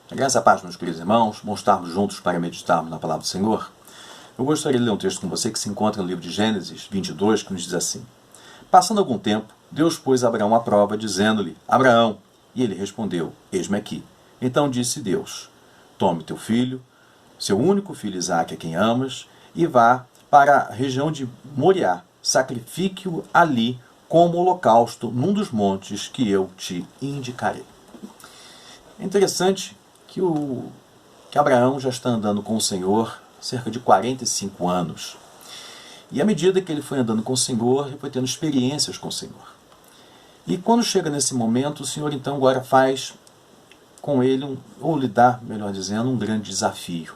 Graças a paz, meus queridos irmãos, vamos estarmos juntos para meditarmos na palavra do Senhor. Eu gostaria de ler um texto com você que se encontra no livro de Gênesis 22, que nos diz assim: Passando algum tempo, Deus pôs Abraão à prova, dizendo-lhe: Abraão. E ele respondeu: Eis-me aqui. Então disse Deus: Tome teu filho, seu único filho Isaque, a quem amas, e vá para a região de Moriá. Sacrifique-o ali como holocausto num dos montes que eu te indicarei. É interessante que Abraão já está andando com o Senhor há cerca de 45 anos. E à medida que ele foi andando com o Senhor, ele foi tendo experiências com o Senhor. E quando chega nesse momento, o Senhor então agora faz com ele, ou lhe dá, melhor dizendo, um grande desafio.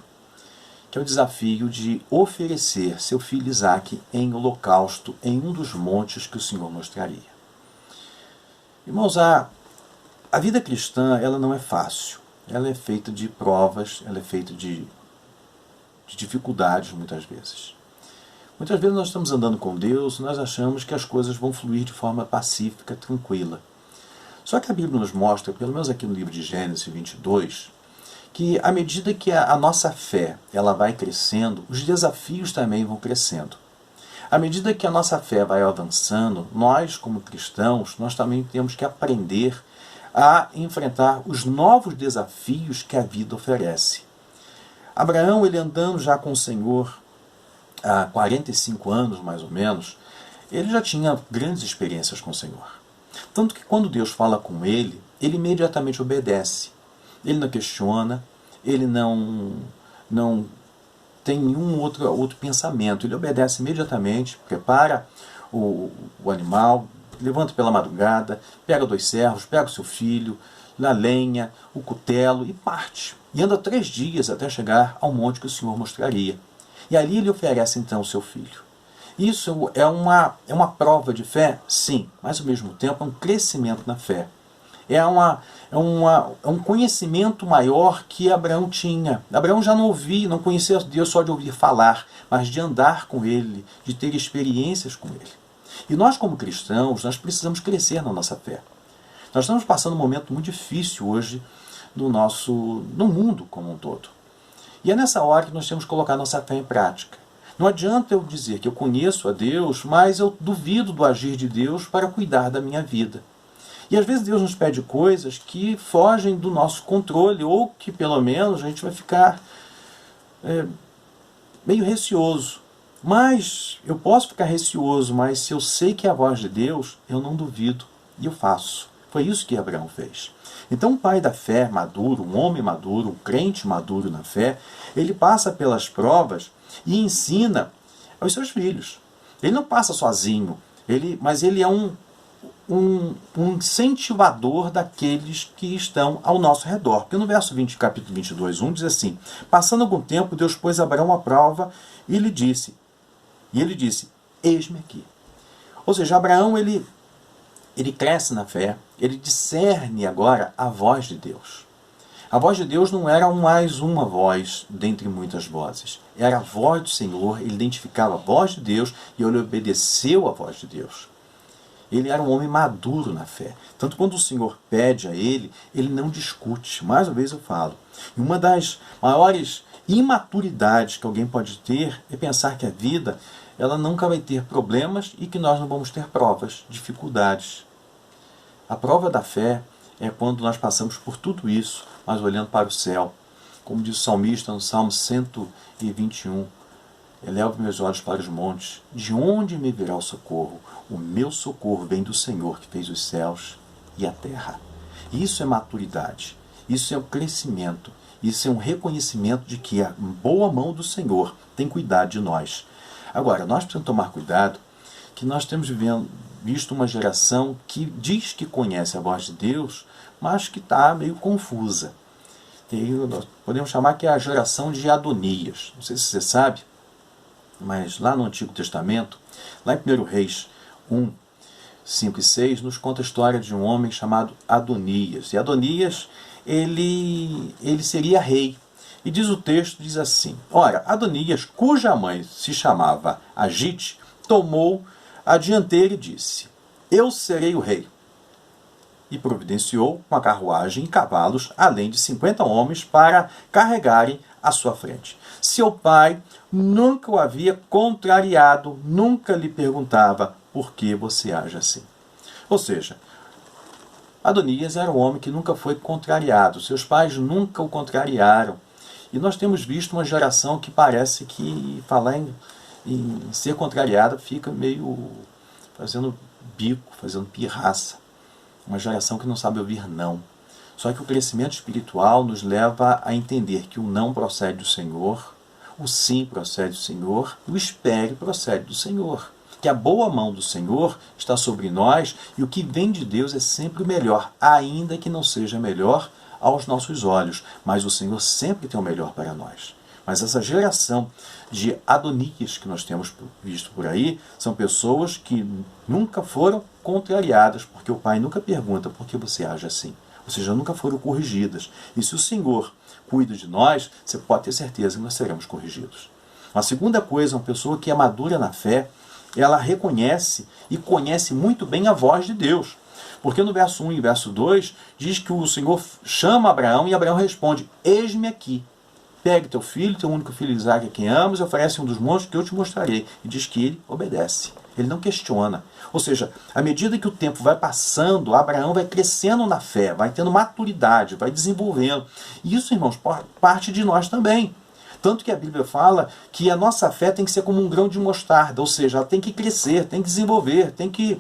Que é o desafio de oferecer seu filho Isaque em holocausto em um dos montes que o Senhor mostraria. Irmãos, a vida cristã ela não é fácil. Ela é feita de provas, ela é feita de dificuldades muitas vezes. Muitas vezes nós estamos andando com Deus, nós achamos que as coisas vão fluir de forma pacífica, tranquila. Só que a Bíblia nos mostra, pelo menos aqui no livro de Gênesis 22, que à medida que a nossa fé ela vai crescendo, os desafios também vão crescendo. À medida que a nossa fé vai avançando, nós como cristãos, nós também temos que aprender a enfrentar os novos desafios que a vida oferece. Abraão, ele andando já com o Senhor há 45 anos, mais ou menos, ele já tinha grandes experiências com o Senhor. Tanto que quando Deus fala com ele imediatamente obedece. Ele não questiona, ele não tem nenhum outro pensamento. Ele obedece imediatamente, prepara o animal, levanta pela madrugada, pega 2 servos, pega o seu filho, a lenha, o cutelo e parte. E anda 3 dias até chegar ao monte que o Senhor mostraria. E ali ele oferece então o seu filho. Isso é uma prova de fé? Sim, mas ao mesmo tempo é um crescimento na fé. É um conhecimento maior que Abraão tinha. Abraão já não conhecia Deus só de ouvir falar, mas de andar com Ele, de ter experiências com Ele. E nós como cristãos, nós precisamos crescer na nossa fé. Nós estamos passando um momento muito difícil hoje no mundo como um todo. E é nessa hora que nós temos que colocar nossa fé em prática. Não adianta eu dizer que eu conheço a Deus, mas eu duvido do agir de Deus para cuidar da minha vida. E às vezes Deus nos pede coisas que fogem do nosso controle, ou que pelo menos a gente vai ficar meio receoso. Mas eu posso ficar receoso, mas se eu sei que é a voz de Deus, eu não duvido e eu faço. Foi isso que Abraão fez. Então, um pai da fé maduro, um homem maduro, um crente maduro na fé, ele passa pelas provas e ensina aos seus filhos. Ele não passa sozinho, mas ele é um incentivador daqueles que estão ao nosso redor. Porque no verso 20, capítulo 22, 1, diz assim: Passando algum tempo, Deus pôs Abraão à prova e ele disse, eis-me aqui. Ou seja, Abraão, ele cresce na fé, ele discerne agora a voz de Deus. A voz de Deus não era mais uma voz dentre muitas vozes. Era a voz do Senhor, ele identificava a voz de Deus e ele obedeceu à voz de Deus. Ele era um homem maduro na fé. Tanto quando o Senhor pede a ele não discute. Mais uma vez eu falo. E uma das maiores imaturidades que alguém pode ter é pensar que a vida ela nunca vai ter problemas e que nós não vamos ter provas, dificuldades. A prova da fé é quando nós passamos por tudo isso, mas olhando para o céu. Como diz o salmista no Salmo 121, Elevo meus olhos para os montes, de onde me virá o socorro? O meu socorro vem do Senhor, que fez os céus e a terra. Isso é maturidade, isso é o crescimento, isso é um reconhecimento de que a boa mão do Senhor tem cuidado de nós. Agora, nós precisamos tomar cuidado, que nós temos visto uma geração que diz que conhece a voz de Deus, mas que está meio confusa. Nós podemos chamar que é a geração de Adonias. Não sei se você sabe, mas lá no Antigo Testamento, lá em 1 Reis 1, 5 e 6, nos conta a história de um homem chamado Adonias. E Adonias, ele seria rei. E diz o texto, diz assim: Ora, Adonias, cuja mãe se chamava Agite, tomou a dianteira e disse: Eu serei o rei. e providenciou uma carruagem e cavalos, além de 50 homens para carregarem à sua frente. Seu pai nunca o havia contrariado, nunca lhe perguntava por que você age assim. Ou seja, Adonias era um homem que nunca foi contrariado, seus pais nunca o contrariaram. E nós temos visto uma geração que parece que falar em ser contrariada fica meio fazendo bico, fazendo pirraça. Uma geração que não sabe ouvir não. Só que o crescimento espiritual nos leva a entender que o não procede do Senhor, o sim procede do Senhor e o espere procede do Senhor. Que a boa mão do Senhor está sobre nós e o que vem de Deus é sempre o melhor, ainda que não seja melhor aos nossos olhos, mas o Senhor sempre tem o melhor para nós. Mas essa geração de Adonias que nós temos visto por aí são pessoas que nunca foram contrariadas, porque o pai nunca pergunta por que você age assim. Ou seja, nunca foram corrigidas. E se o Senhor cuida de nós, você pode ter certeza que nós seremos corrigidos. A segunda coisa, uma pessoa que é madura na fé, ela reconhece e conhece muito bem a voz de Deus. Porque no verso 1 e verso 2 diz que o Senhor chama Abraão e Abraão responde: eis-me aqui. Pegue teu filho, teu único filho Isaque, a quem amas, e oferece um dos montes que eu te mostrarei. E diz que ele obedece. Ele não questiona. Ou seja, à medida que o tempo vai passando, Abraão vai crescendo na fé, vai tendo maturidade, vai desenvolvendo. E isso, irmãos, parte de nós também. Tanto que a Bíblia fala que a nossa fé tem que ser como um grão de mostarda, ou seja, ela tem que crescer, tem que desenvolver, tem que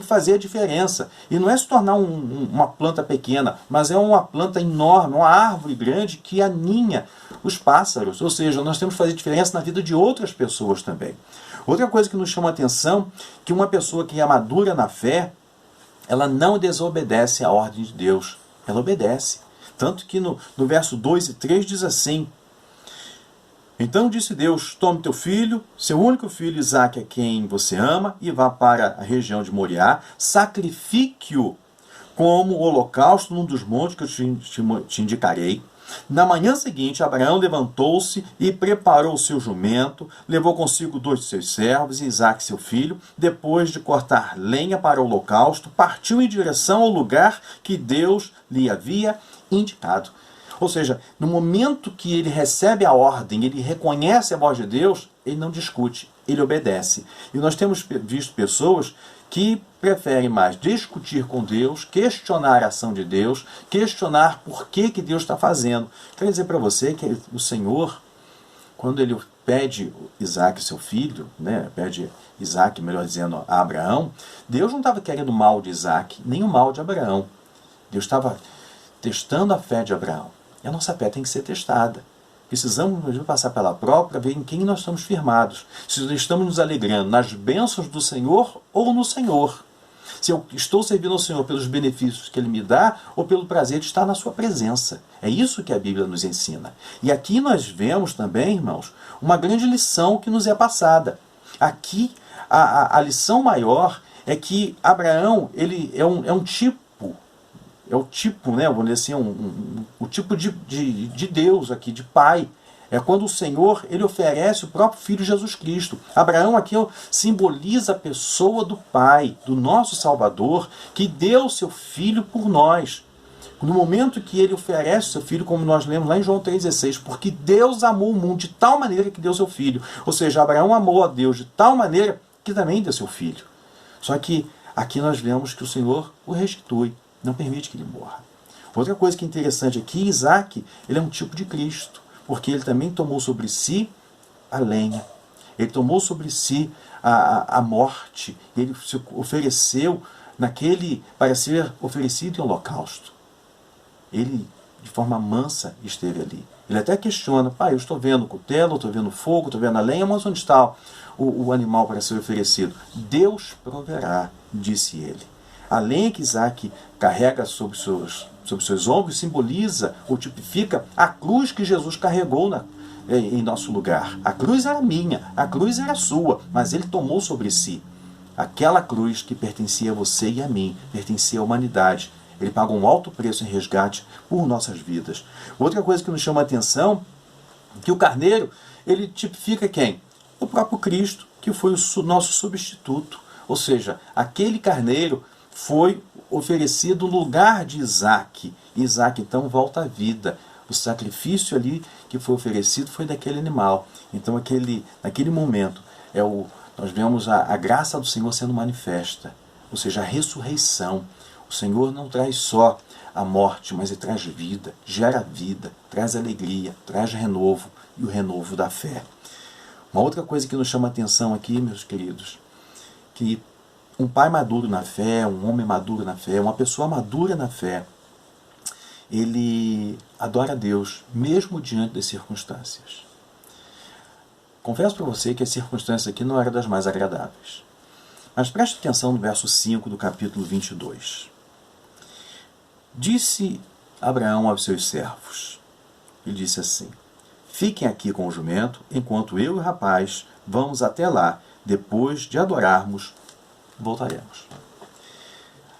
fazer a diferença. E não é se tornar uma planta pequena, mas é uma planta enorme, uma árvore grande que aninha os pássaros. Ou seja, nós temos que fazer diferença na vida de outras pessoas também. Outra coisa que nos chama a atenção, que uma pessoa que é madura na fé, ela não desobedece à ordem de Deus, ela obedece. Tanto que no verso 2 e 3 diz assim: então disse Deus: tome teu filho, seu único filho Isaque, a quem você ama, e vá para a região de Moriá, sacrifique-o como holocausto num dos montes que eu te indicarei. Na manhã seguinte, Abraão levantou-se e preparou o seu jumento, levou consigo 2 de seus servos e Isaque, seu filho. Depois de cortar lenha para o holocausto, partiu em direção ao lugar que Deus lhe havia indicado. Ou seja, no momento que ele recebe a ordem, ele reconhece a voz de Deus, ele não discute, ele obedece. E nós temos visto pessoas que preferem mais discutir com Deus, questionar a ação de Deus, questionar por que Deus está fazendo. Quero dizer para você que o Senhor, quando ele pede Isaque, seu filho, pede Isaque, melhor dizendo, a Abraão, Deus não estava querendo o mal de Isaque, nem o mal de Abraão. Deus estava testando a fé de Abraão. E a nossa fé tem que ser testada. Precisamos passar pela prova para ver em quem nós estamos firmados. Se estamos nos alegrando nas bênçãos do Senhor ou no Senhor. Se eu estou servindo ao Senhor pelos benefícios que Ele me dá ou pelo prazer de estar na sua presença. É isso que a Bíblia nos ensina. E aqui nós vemos também, irmãos, uma grande lição que nos é passada. Aqui, a lição maior é que Abraão ele é um tipo, vamos dizer assim, o tipo de Deus aqui, de Pai. É quando o Senhor ele oferece o próprio Filho Jesus Cristo. Abraão aqui simboliza a pessoa do Pai, do nosso Salvador, que deu seu Filho por nós. No momento que ele oferece o seu Filho, como nós lemos lá em João 3,16, porque Deus amou o mundo de tal maneira que deu seu Filho. Ou seja, Abraão amou a Deus de tal maneira que também deu seu Filho. Só que aqui nós vemos que o Senhor o restitui, não permite que ele morra. Outra coisa que é interessante aqui, Isaque, ele é um tipo de Cristo, porque ele também tomou sobre si a lenha. Ele tomou sobre si a morte. Ele se ofereceu para ser oferecido em holocausto. Ele, de forma mansa, esteve ali. Ele até questiona: pai, eu estou vendo cutelo, estou vendo fogo, estou vendo a lenha, mas onde está o animal para ser oferecido? Deus proverá, disse ele. A lenha que Isaque carrega sobre seus ombros simboliza ou tipifica a cruz que Jesus carregou em nosso lugar. A cruz era minha, a cruz era sua, mas ele tomou sobre si aquela cruz que pertencia a você e a mim, pertencia à humanidade. Ele pagou um alto preço em resgate por nossas vidas. Outra coisa que nos chama a atenção é que o carneiro, ele tipifica quem? O próprio Cristo, que foi o nosso substituto. Ou seja, aquele carneiro foi oferecido no lugar de Isaac. Isaac então volta à vida. O sacrifício ali que foi oferecido foi daquele animal. Então naquele momento nós vemos a graça do Senhor sendo manifesta. Ou seja, a ressurreição. O Senhor não traz só a morte, mas ele traz vida, traz alegria, traz renovo e o renovo da fé. Uma outra coisa que nos chama a atenção aqui, meus queridos, que um pai maduro na fé, um homem maduro na fé, uma pessoa madura na fé, ele adora a Deus, mesmo diante das circunstâncias. Confesso para você que as circunstâncias aqui não eram das mais agradáveis. Mas preste atenção no verso 5 do capítulo 22. Disse Abraão aos seus servos, ele disse assim: fiquem aqui com o jumento, enquanto eu e o rapaz vamos até lá. Depois de adorarmos, voltaremos.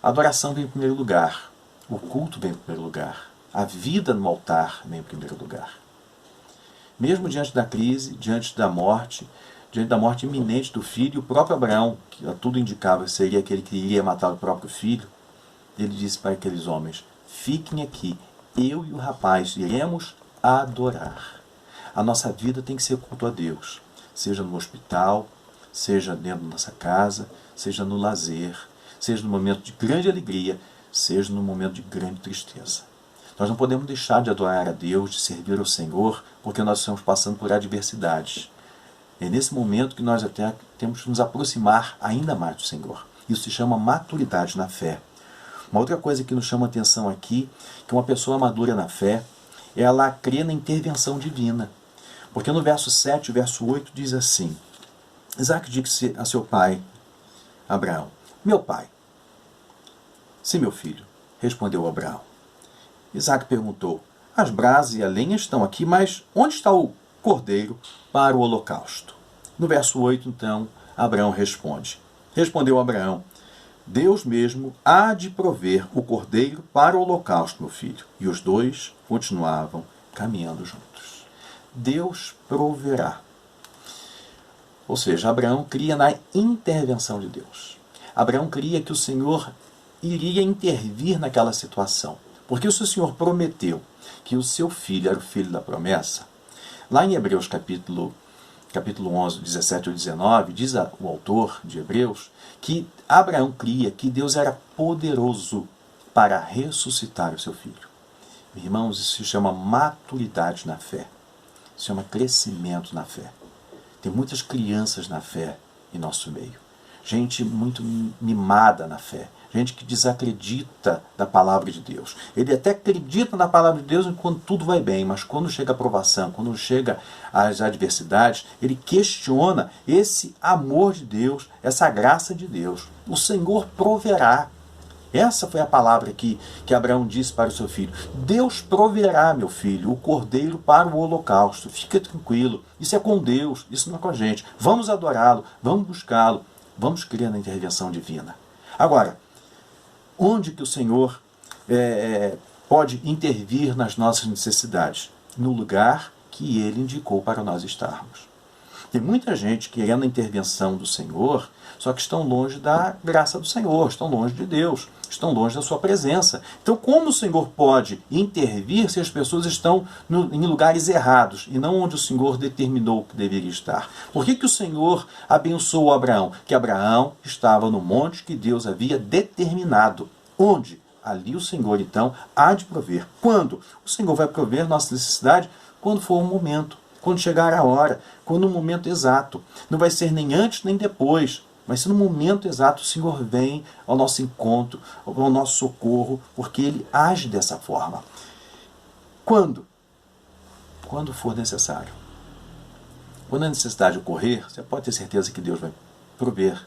A adoração vem em primeiro lugar. O culto vem em primeiro lugar. A vida no altar vem em primeiro lugar. Mesmo diante da crise, diante da morte iminente do filho, o próprio Abraão, que a tudo indicava seria aquele que iria matar o próprio filho, ele disse para aqueles homens: fiquem aqui, eu e o rapaz iremos adorar. A nossa vida tem que ser culto a Deus, seja no hospital, seja dentro da nossa casa, seja no lazer, seja no momento de grande alegria, seja no momento de grande tristeza. Nós não podemos deixar de adorar a Deus, de servir ao Senhor, porque nós estamos passando por adversidades. É nesse momento que nós até temos que nos aproximar ainda mais do Senhor. Isso se chama maturidade na fé. Uma outra coisa que nos chama a atenção aqui, que uma pessoa madura na fé, ela crê na intervenção divina. Porque no verso 7 e verso 8 diz assim: Isaac disse a seu pai, Abraão: meu pai. Sim, meu filho, respondeu Abraão. Isaac perguntou: as brasas e a lenha estão aqui, mas onde está o cordeiro para o holocausto? No verso 8, então, Abraão responde. Respondeu Abraão: Deus mesmo há de prover o cordeiro para o holocausto, meu filho. E os dois continuavam caminhando juntos. Deus proverá. Ou seja, Abraão cria na intervenção de Deus. Abraão cria que o Senhor iria intervir naquela situação. Porque se o Senhor prometeu que o seu filho era o filho da promessa, lá em Hebreus capítulo 11, 17 ou 19, diz o autor de Hebreus que Abraão cria que Deus era poderoso para ressuscitar o seu filho. Irmãos, isso se chama maturidade na fé. Isso se chama crescimento na fé. Tem muitas crianças na fé em nosso meio. Gente muito mimada na fé. Gente que desacredita da palavra de Deus. Ele até acredita na palavra de Deus enquanto tudo vai bem, mas quando chega a provação, quando chega as adversidades, ele questiona esse amor de Deus, essa graça de Deus. O Senhor proverá. Essa foi a palavra que Abraão disse para o seu filho. Deus proverá, meu filho, o cordeiro para o holocausto. Fica tranquilo. Isso é com Deus, isso não é com a gente. Vamos adorá-lo, vamos buscá-lo, vamos crer na intervenção divina. Agora, onde que o Senhor pode intervir nas nossas necessidades? No lugar que Ele indicou para nós estarmos. Tem muita gente querendo a intervenção do Senhor, só que estão longe da graça do Senhor, estão longe de Deus, estão longe da sua presença. Então, como o Senhor pode intervir se as pessoas estão em lugares errados e não onde o Senhor determinou que deveria estar? Por que o Senhor abençoou Abraão? Que Abraão estava no monte que Deus havia determinado. Onde? Ali o Senhor, então, há de prover. Quando? O Senhor vai prover nossa necessidade quando for o momento, quando chegar a hora, quando o momento exato. Não vai ser nem antes nem depois, mas se no momento exato o Senhor vem ao nosso encontro, ao nosso socorro, porque Ele age dessa forma. Quando? Quando for necessário. Quando a necessidade ocorrer, você pode ter certeza que Deus vai prover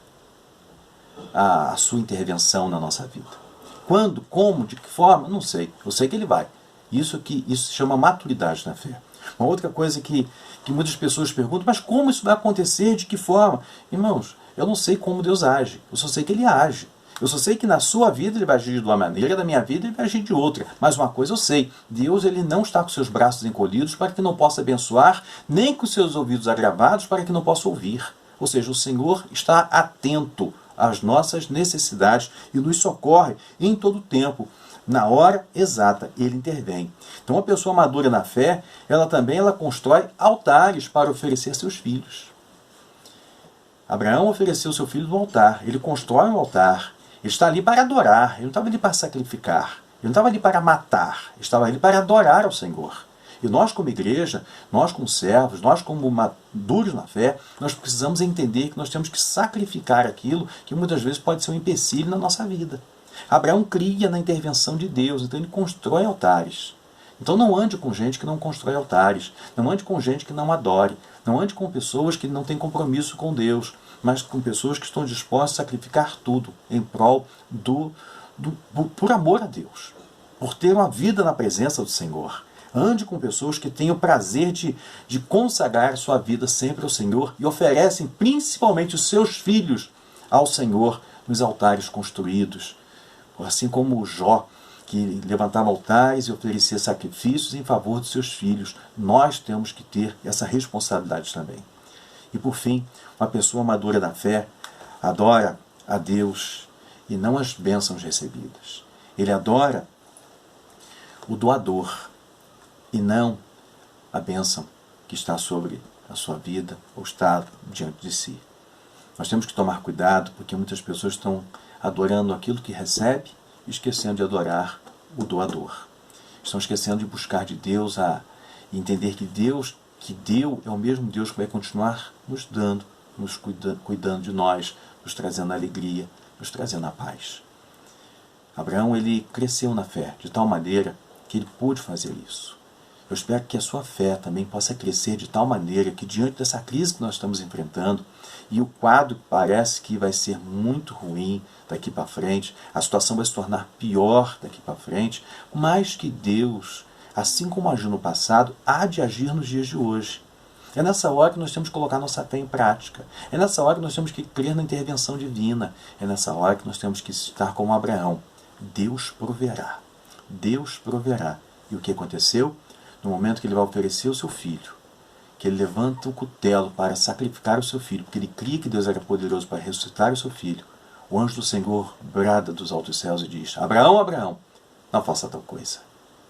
a sua intervenção na nossa vida. Quando, como, de que forma, não sei. Eu sei que Ele vai. Isso se chama maturidade na fé. Uma outra coisa que muitas pessoas perguntam: mas como isso vai acontecer? De que forma? Irmãos, eu não sei como Deus age. Eu só sei que Ele age. Eu só sei que na sua vida Ele vai agir de uma maneira, na minha vida Ele vai agir de outra. Mas uma coisa eu sei: Deus Ele não está com seus braços encolhidos para que não possa abençoar, nem com seus ouvidos agravados para que não possa ouvir. Ou seja, o Senhor está atento às nossas necessidades e nos socorre em todo o tempo. Na hora exata, ele intervém. Então, uma pessoa madura na fé, ela também constrói altares para oferecer seus filhos. Abraão ofereceu seu filho no altar. Ele constrói um altar. Ele está ali para adorar. Ele não estava ali para sacrificar. Ele não estava ali para matar. Ele estava ali para adorar ao Senhor. E nós, como igreja, nós como servos, nós como maduros na fé, nós precisamos entender que nós temos que sacrificar aquilo que muitas vezes pode ser um empecilho na nossa vida. Abraão cria na intervenção de Deus, então ele constrói altares. Então não ande com gente que não constrói altares, não ande com gente que não adore, não ande com pessoas que não têm compromisso com Deus, mas com pessoas que estão dispostas a sacrificar tudo em prol por amor a Deus, por ter uma vida na presença do Senhor. Ande com pessoas que têm o prazer de consagrar sua vida sempre ao Senhor e oferecem principalmente os seus filhos ao Senhor nos altares construídos. Assim como Jó, que levantava altares e oferecia sacrifícios em favor dos seus filhos, nós temos que ter essa responsabilidade também. E por fim, uma pessoa madura na fé adora a Deus e não as bênçãos recebidas. Ele adora o doador e não a bênção que está sobre a sua vida ou está diante de si. Nós temos que tomar cuidado porque muitas pessoas estão adorando aquilo que recebe e esquecendo de adorar o doador. Estão esquecendo de buscar de Deus e entender que Deus que deu é o mesmo Deus que vai continuar nos dando, nos cuidando de nós, nos trazendo a alegria, nos trazendo a paz. Abraão, ele cresceu na fé de tal maneira que ele pôde fazer isso. Eu espero que a sua fé também possa crescer de tal maneira que diante dessa crise que nós estamos enfrentando, e o quadro parece que vai ser muito ruim daqui para frente, a situação vai se tornar pior daqui para frente, mas que Deus, assim como agiu no passado, há de agir nos dias de hoje. É nessa hora que nós temos que colocar nossa fé em prática. É nessa hora que nós temos que crer na intervenção divina. É nessa hora que nós temos que estar como Abraão. Deus proverá. Deus proverá. E o que aconteceu? No momento que ele vai oferecer o seu filho, que ele levanta o cutelo para sacrificar o seu filho, porque ele cria que Deus era poderoso para ressuscitar o seu filho, o anjo do Senhor brada dos altos céus e diz: Abraão, Abraão, não faça tal coisa,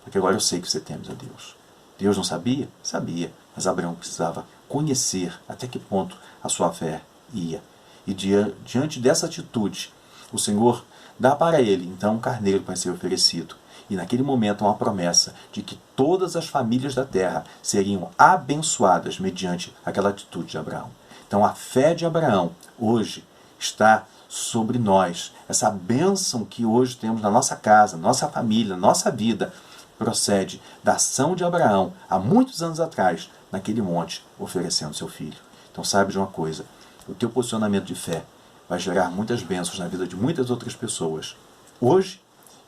porque agora eu sei que você teme a Deus. Deus não sabia? Sabia, mas Abraão precisava conhecer até que ponto a sua fé ia. E diante dessa atitude, o Senhor dá para ele, então, um carneiro para ser oferecido. E naquele momento há uma promessa de que todas as famílias da terra seriam abençoadas mediante aquela atitude de Abraão. Então a fé de Abraão hoje está sobre nós. Essa bênção que hoje temos na nossa casa, nossa família, nossa vida, procede da ação de Abraão há muitos anos atrás, naquele monte, oferecendo seu filho. Então saiba de uma coisa, o teu posicionamento de fé vai gerar muitas bênçãos na vida de muitas outras pessoas, hoje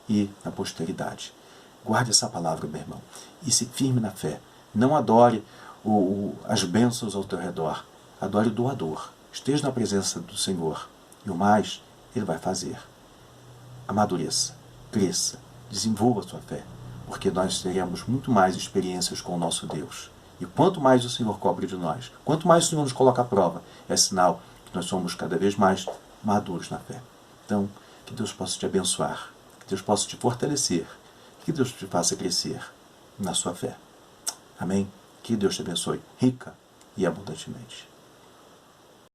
e na posteridade. Guarde essa palavra, meu irmão, e se firme na fé. Não adore as bênçãos ao teu redor. Adore o doador. Esteja na presença do Senhor. E o mais, Ele vai fazer. Amadureça, cresça, desenvolva a sua fé, porque nós teremos muito mais experiências com o nosso Deus. E quanto mais o Senhor cobre de nós, quanto mais o Senhor nos coloca à prova, é sinal que nós somos cada vez mais maduros na fé. Então, que Deus possa te abençoar, que Deus possa te fortalecer, que Deus te faça crescer na sua fé. Amém? Que Deus te abençoe rica e abundantemente.